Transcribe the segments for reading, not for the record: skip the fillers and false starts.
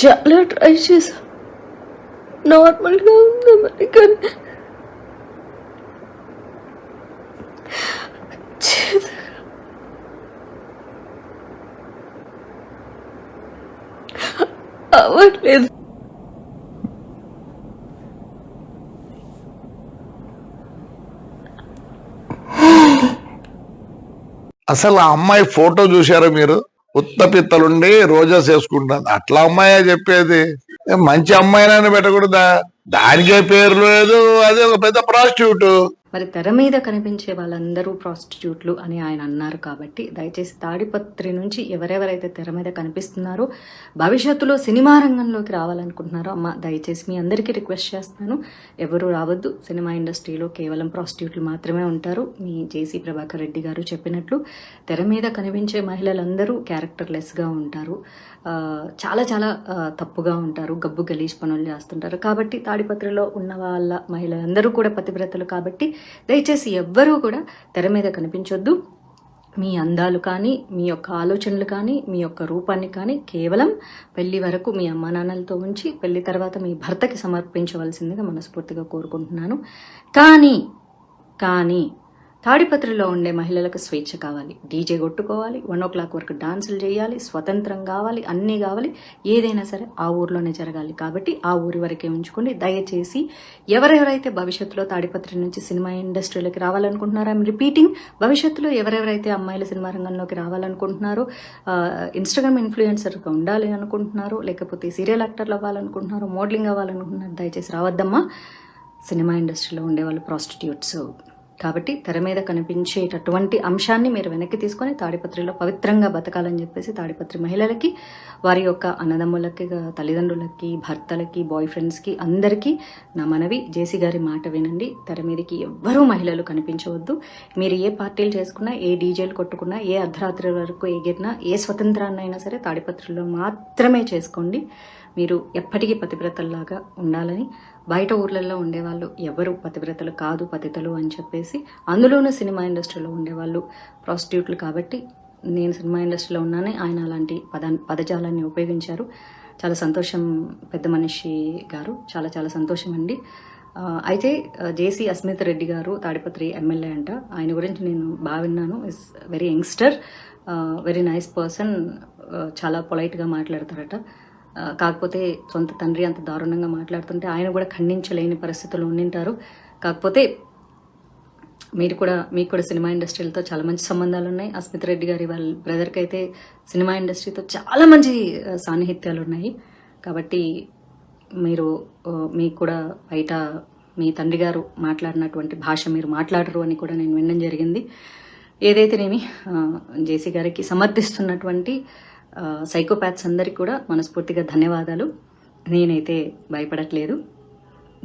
చాలా ట్రై చేశా, నార్మల్గా ఉందామని, కానీ అవ్వట్లేదు. అసలు ఆ అమ్మాయి ఫోటో చూసారా మీరు? ఉత్త పిత్తలుండి రోజాస్ వేసుకుంటాను. అట్లా అమ్మాయే చెప్పేది. మంచి అమ్మాయినని పెట్టకూడదా? దానికే పేరు లేదు, అదే ఒక పెద్ద ప్రాస్టిట్యూట్. మరి తెర మీద కనిపించే వాళ్ళందరూ ప్రాస్టిట్యూట్లు అని ఆయన అన్నారు కాబట్టి దయచేసి తాడిపత్రి నుంచి ఎవరెవరైతే తెర మీద కనిపిస్తున్నారో భవిష్యత్తులో సినిమా రంగంలోకి రావాలనుకుంటున్నారో అమ్మ దయచేసి మీ అందరికీ రిక్వెస్ట్ చేస్తున్నాను, ఎవరు రావద్దు. సినిమా ఇండస్ట్రీలో కేవలం ప్రాస్టిట్యూట్లు మాత్రమే ఉంటారు. మీ జేసీ ప్రభాకర్ రెడ్డి గారు చెప్పినట్లు తెర మీద కనిపించే మహిళలందరూ క్యారెక్టర్లెస్గా ఉంటారు, చాలా చాలా తప్పుగా ఉంటారు, గబ్బు గలీజ్ పనులు చేస్తుంటారు. కాబట్టి తాడిపత్రిలో ఉన్న వాళ్ళ మహిళలందరూ కూడా పతివ్రతలు కాబట్టి దయచేసి ఎవ్వరూ కూడా తెర మీద కనిపించొద్దు. మీ అందాలు కానీ, మీ యొక్క ఆలోచనలు కానీ, మీ యొక్క రూపాన్ని కానీ కేవలం పెళ్లి వరకు మీ అమ్మా నాన్నలతో ఉంచి పెళ్లి తర్వాత మీ భర్తకి సమర్పించవలసిందిగా మనస్ఫూర్తిగా కోరుకుంటున్నాను. కానీ తాడిపత్రిలో ఉండే మహిళలకు స్వేచ్ఛ కావాలి, డీజే కొట్టుకోవాలి, 1 o'clock వరకు డాన్సులు చేయాలి, స్వతంత్రం కావాలి, అన్నీ కావాలి. ఏదైనా సరే ఆ ఊర్లోనే జరగాలి. కాబట్టి ఆ ఊరి వరకే ఉంచుకోండి. దయచేసి ఎవరెవరైతే భవిష్యత్తులో తాడిపత్రి నుంచి సినిమా ఇండస్ట్రీలోకి రావాలనుకుంటున్నారో, ఐమ్ రిపీటింగ్, భవిష్యత్తులో ఎవరెవరైతే అమ్మాయిల సినిమా రంగంలోకి రావాలనుకుంటున్నారో, ఇన్స్టాగ్రామ్ ఇన్ఫ్లుయెన్సర్గా ఉండాలి అనుకుంటున్నారో, లేకపోతే సీరియల్ యాక్టర్లు అవ్వాలనుకుంటున్నారో, మోడలింగ్ అవ్వాలనుకుంటున్నారు, దయచేసి రావద్దమ్మా. సినిమా ఇండస్ట్రీలో ఉండేవాళ్ళు ప్రాస్టిట్యూట్స్ కాబట్టి తెర మీద కనిపించేటటువంటి అంశాన్ని మీరు వెనక్కి తీసుకొని తాడిపత్రిలో పవిత్రంగా బతకాలని చెప్పేసి తాడిపత్రి మహిళలకి, వారి యొక్క అన్నదమ్ములకి, తల్లిదండ్రులకి, భర్తలకి, బాయ్ ఫ్రెండ్స్కి అందరికీ నా మనవి, జేసీ గారి మాట వినండి. తెర మీదకి ఎవ్వరూ మహిళలు కనిపించవద్దు. మీరు ఏ పార్టీలు చేసుకున్నా, ఏ డీజేలు కొట్టుకున్నా, ఏ అర్ధరాత్రి వరకు ఎగిరినా, ఏ స్వతంత్రాన్ని అయినా సరే తాడిపత్రిలో మాత్రమే చేసుకోండి. మీరు ఎప్పటికీ పతివ్రతల్లాగా ఉండాలని. బయట ఊర్లలో ఉండేవాళ్ళు ఎవరు పతివ్రతలు కాదు, పతితలు అని చెప్పేసి, అందులోనూ సినిమా ఇండస్ట్రీలో ఉండేవాళ్ళు ప్రాస్టిట్యూట్లు కాబట్టి నేను సినిమా ఇండస్ట్రీలో ఉన్నానే ఆయన అలాంటి పదజాలాన్ని ఉపయోగించారు. చాలా సంతోషం పెద్ద మనిషి గారు, చాలా చాలా సంతోషం అండి. అయితే జేసీ అస్మిత్ రెడ్డి గారు తాడిపత్రి ఎమ్మెల్యే అంట. ఆయన గురించి నేను బాగా విన్నాను. Is very youngster, very nice person, చాలా పొలైట్గా మాట్లాడతారట. కాకపోతే సొంత తండ్రి అంత దారుణంగా మాట్లాడుతుంటే ఆయన కూడా ఖండించలేని పరిస్థితుల్లో ఉండింటారు. కాకపోతే మీకు కూడా సినిమా ఇండస్ట్రీలతో చాలా మంచి సంబంధాలు ఉన్నాయి. అస్మిత్ రెడ్డి గారి వాళ్ళ బ్రదర్కి అయితే సినిమా ఇండస్ట్రీతో చాలా మంచి సాన్నిహిత్యాలు ఉన్నాయి. కాబట్టి మీకు కూడా బయట మీ తండ్రి గారు మాట్లాడినటువంటి భాష మీరు మాట్లాడరు అని కూడా నేను వినడం జరిగింది. ఏదైతేనేమి జేసీ గారికి సమర్థిస్తున్నటువంటి సైకోపాత్స్ అందరికీ కూడా మనస్ఫూర్తిగా ధన్యవాదాలు. నేనైతే భయపడట్లేదు.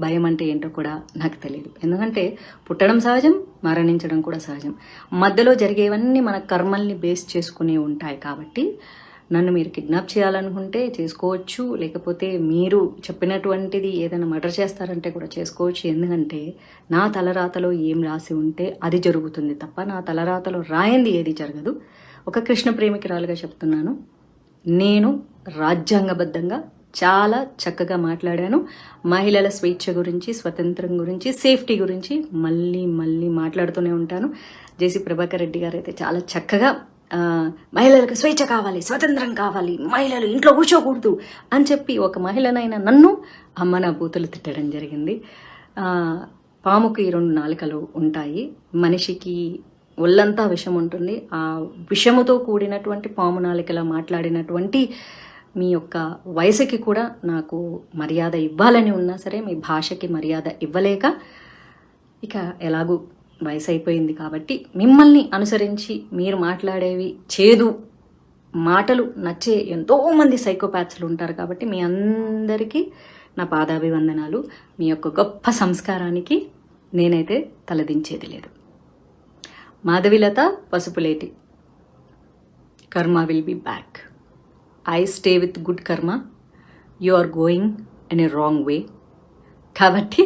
భయం అంటే ఏంటో కూడా నాకు తెలియదు. ఎందుకంటే పుట్టడం సహజం, మరణించడం కూడా సహజం. మధ్యలో జరిగేవన్నీ మన కర్మల్ని బేస్ చేసుకుని ఉంటాయి. కాబట్టి నన్ను మీరు కిడ్నాప్ చేయాలనుకుంటే చేసుకోవచ్చు, లేకపోతే మీరు చెప్పినటువంటిది ఏదైనా మర్డర్ చేస్తారంటే కూడా చేసుకోవచ్చు. ఎందుకంటే నా తలరాతలో ఏం రాసి ఉంటే అది జరుగుతుంది తప్ప నా తలరాతలో రాయింది ఏది జరగదు. ఒక కృష్ణ ప్రేమికురాలుగా చెప్తున్నాను, నేను రాజ్యాంగబద్ధంగా చాలా చక్కగా మాట్లాడాను. మహిళల స్వేచ్ఛ గురించి, స్వతంత్రం గురించి, సేఫ్టీ గురించి మళ్ళీ మాట్లాడుతూనే ఉంటాను. జేసీ ప్రభాకర్ రెడ్డి గారు అయితే చాలా చక్కగా మహిళలకు స్వేచ్ఛ కావాలి, స్వతంత్రం కావాలి, మహిళలు ఇంట్లో కూర్చోకూడదు అని చెప్పి ఒక మహిళనైనా నన్ను అమ్మ నా బూతులు తిట్టడం జరిగింది. పాముకి 2 నాలుకలు ఉంటాయి, మనిషికి ఒళ్ళంతా విషం ఉంటుంది. ఆ విషముతో కూడినటువంటి పాము నాలికలా మాట్లాడినటువంటి మీ యొక్క వయసుకి కూడా నాకు మర్యాద ఇవ్వాలని ఉన్నా సరే మీ భాషకి మర్యాద ఇవ్వలేక, ఇక ఎలాగూ వయసు అయిపోయింది కాబట్టి మిమ్మల్ని అనుసరించి మీరు మాట్లాడేవి చేదు మాటలు నచ్చే ఎంతోమంది సైకోపాత్స్లు ఉంటారు. కాబట్టి మీ అందరికీ నా పాదాభివందనాలు. మీ యొక్క గొప్ప సంస్కారానికి నేనైతే తలదించేది లేదు. Madhavilatha Pasupuleti, karma will be back. I stay with good karma, you are going in a wrong way. కాబట్టి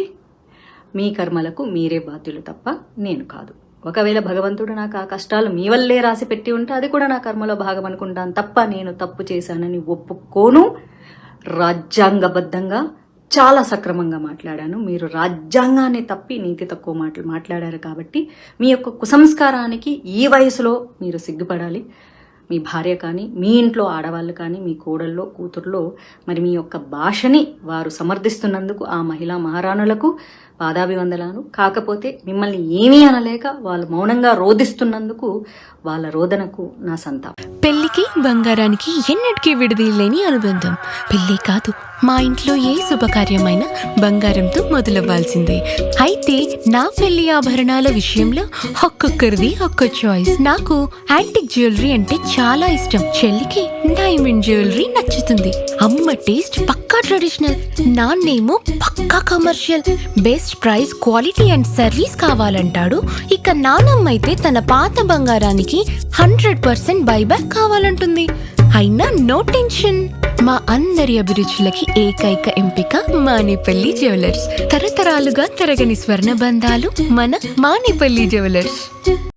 మీ కర్మలకు మీరే బాధ్యులు తప్ప నేను కాదు. ఒకవేళ భగవంతుడు నాకు ఆ కష్టాలు మీ వల్లే రాసి పెట్టి ఉంటే అది కూడా నా కర్మలో భాగం అనుకుంటాను తప్ప నేను తప్పు చేశానని ఒప్పుకోను. రాజ్యాంగబద్ధంగా చాలా సక్రమంగా మాట్లాడాను. మీరు రాజ్యాంగాన్ని తప్పి నీతి తక్కువ మాటలు మాట్లాడారు కాబట్టి మీ యొక్క కుసంస్కారానికి ఈ వయసులో మీరు సిగ్గుపడాలి. మీ భార్య కానీ, మీ ఇంట్లో ఆడవాళ్ళు కానీ, మీ కోడల్లో కూతుర్లో మరి మీ యొక్క భాషని వారు సమర్థిస్తున్నందుకు ఆ మహిళా మహారాణులకు పాదాభివందనాలు. కాకపోతే మిమ్మల్ని ఏమీ అనలేక వాళ్ళు మౌనంగా రోధిస్తున్నందుకు వాళ్ళ రోదనకు నా సంతాపం. పెళ్లికి బంగారానికి ఎన్నటికీ విడదీయలేని అనుబంధం. పెళ్లి కాదు, మా ఇంట్లో ఏ శుభకార్యమైన బంగారంతో మొదలవ్వాల్సిందే. అయితే నా పెళ్లి ఆభరణాల విషయంలో ఒక్కొక్కరిది ఒక్క చాయిస్. నాకు యాంటిక్ జ్యువెలరీ అంటే చాలా ఇష్టం. చెల్లికి డైమండ్ జ్యువెలరీ నచ్చుతుంది. అమ్మ టేస్ట్ పక్కా ట్రెడిషనల్, నాన్నేమో పక్కా commercial. Best price, quality and service కావాలంటాడు. ఇక నానమ్మ అయితే తన పాత బంగారానికి 100% బైబ్యాక్ కావాలంటుంది. అయినా నో టెన్షన్. మా అందరి అభిరుచులకి ఏకైక ఎంపిక మానేపల్లి జ్యువెలర్స్. తరతరాలుగా తరగని స్వర్ణ బంధాలు మన మానేపల్లి జ్యువెలర్స్.